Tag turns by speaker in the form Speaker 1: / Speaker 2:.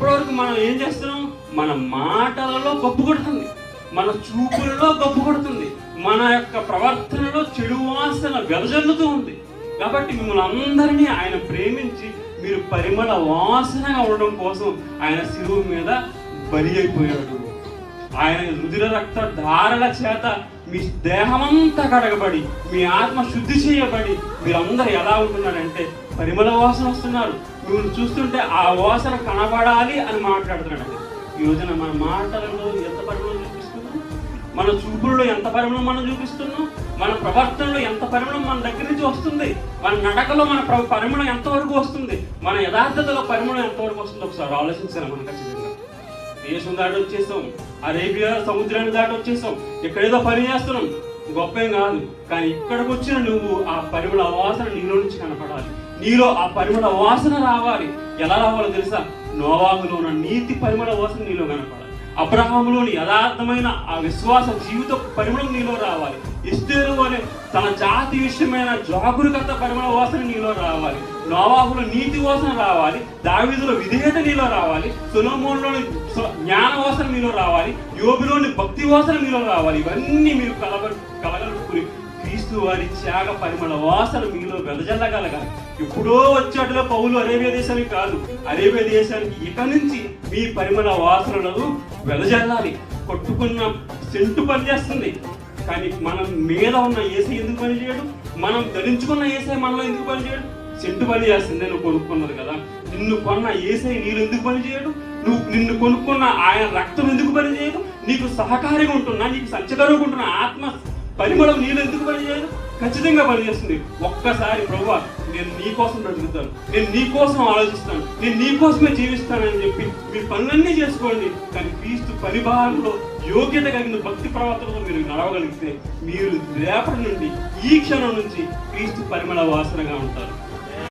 Speaker 1: అప్పటి వరకు మనం ఏం చేస్తున్నాం? మన మాటలలో గొప్ప కొడుతుంది, మన చూపులలో గొప్ప కొడుతుంది, మన యొక్క ప్రవర్తనలో చెడు వాసన వెదజల్లుతూ ఉంది. కాబట్టి మిమ్మల్ని అందరినీ ఆయన ప్రేమించి మీరు పరిమళ వాసనగా ఉండడం కోసం ఆయన శిలువ మీద బలి అయిపోయాడు. ఆయన రుధిర రక్త ధారల చేత మీ దేహమంతా కడగబడి, మీ ఆత్మ శుద్ధి చేయబడి మీరందరూ ఎలా ఉంటున్నారంటే పరిమళ వాసన వస్తున్నారు. మిమ్మల్ని చూస్తుంటే ఆ వాసన కనబడాలి అని మాట్లాడుతున్నాడు. ఈ రోజున మన మాటలలో ఎంత పరిమళం చూపిస్తున్నాం, మన చూపుల్లో ఎంత పరిమళం మనం చూపిస్తున్నాం, మన ప్రవర్తనలో ఎంత పరిమళం మన దగ్గర నుంచి వస్తుంది, మన నడకలో మన పరిమళం ఎంతవరకు వస్తుంది, మన యథార్థతలో పరిమళం ఎంతవరకు వస్తుంది ఒకసారి ఆలోచించాలి. మనం ఖచ్చితంగా దేశం దాటి వచ్చేసాం, అరేబియా సముద్రాన్ని దాటి వచ్చేసాం, ఎక్కడేదో పని చేస్తున్నాం, గొప్పేం కాదు. కానీ ఇక్కడికి వచ్చిన నువ్వు ఆ పరిమళ వాసన నీలో నుంచి కనపడాలి, నీలో ఆ పరిమళ వాసన రావాలి. ఎలా రావాలో తెలుసా? నోవాహులో ఉన్న నీతి పరిమళ వాసన నీలో కనపడాలి, అబ్రహాములోని యథార్థమైన ఆ విశ్వాస జీవిత పరిమళం నీలో రావాలి, ఎస్తేరు అనే తన జాతి విషయమైన జాగరూకత పరిమళ వాసన నీలో రావాలి, నోవాహులో నీతి వాసన రావాలి, దావీదులో విధేయత నీలో రావాలి, సొలొమోనులోని జ్ఞాన వాసన మీలో రావాలి, యోబులోని భక్తి వాసన మీలో రావాలి. ఇవన్నీ మీరు కలగలుపుకుని క్రీస్తు వారి త్యాగ పరిమళ వాసన మీలో వెదజల్లగలగాలి. ఎప్పుడో వచ్చాడులో పౌలు అరేబియా దేశానికి కాదు, అరేబియా దేశానికి ఇక నుంచి మీ పరిమళ వాసనలను వెదజల్లాలి. కొట్టుకున్న సెంటు పనిచేస్తుంది, కానీ మనం మీద ఉన్న ఏసై ఎందుకు పనిచేయడు? మనం ధరించుకున్న ఏసై మనలో ఎందుకు పనిచేయడు? సెంటు పని చేస్తుంది. నువ్వు కొనుక్కున్నది కదా, నిన్ను కొన్న ఏసై నీళ్ళు ఎందుకు పనిచేయడు? నిన్ను కొనుక్కున్న ఆయన రక్తం ఎందుకు పనిచేయదు? నీకు సహకారిగా ఉంటున్నా, నీకు సంచకరంగా ఉంటున్న ఆత్మ పరిమళం నీళ్ళు ఎందుకు పనిచేయదు? ఖచ్చితంగా పనిచేస్తుంది. ఒక్కసారి ప్రభువా నేను నీ కోసం బ్రతుకుతాను, నేను నీ కోసం ఆలోచిస్తాను, నేను నీ కోసమే జీవిస్తానని చెప్పి మీ పనులన్నీ చేసుకోండి. కానీ క్రీస్తు పరిభారంలో యోగ్యత కలిగిన భక్తి ప్రవర్తనతో మీరు నడవగలిగితే మీరు రేపటి నుండి ఈ క్షణం నుంచి క్రీస్తు పరిమళ వాసనగా ఉంటారు.